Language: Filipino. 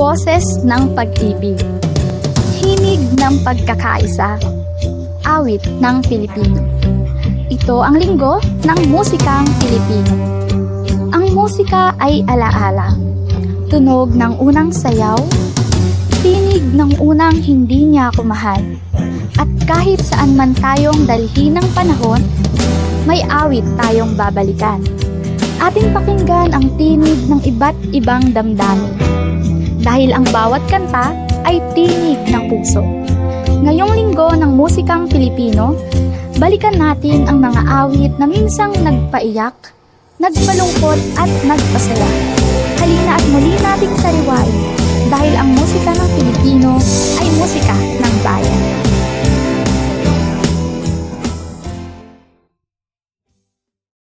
Boses ng pag-ibig, himig ng pagkakaisa, awit ng Pilipino. Ito ang linggo ng musikang Pilipino. Ang musika ay alaala, tunog ng unang sayaw, tinig ng unang hindi niya ako mahal. At kahit saan man tayong dalhin ng panahon, may awit tayong babalikan. Ating pakinggan ang tinig ng iba't ibang damdamin. Dahil ang bawat kanta ay tinig ng puso. Ngayong linggo ng musikang Pilipino, balikan natin ang mga awit na minsang nagpaiyak, nagpalungkot at nagpasaya. Halina at muli nating sariwain dahil ang musika ng Pilipino ay musika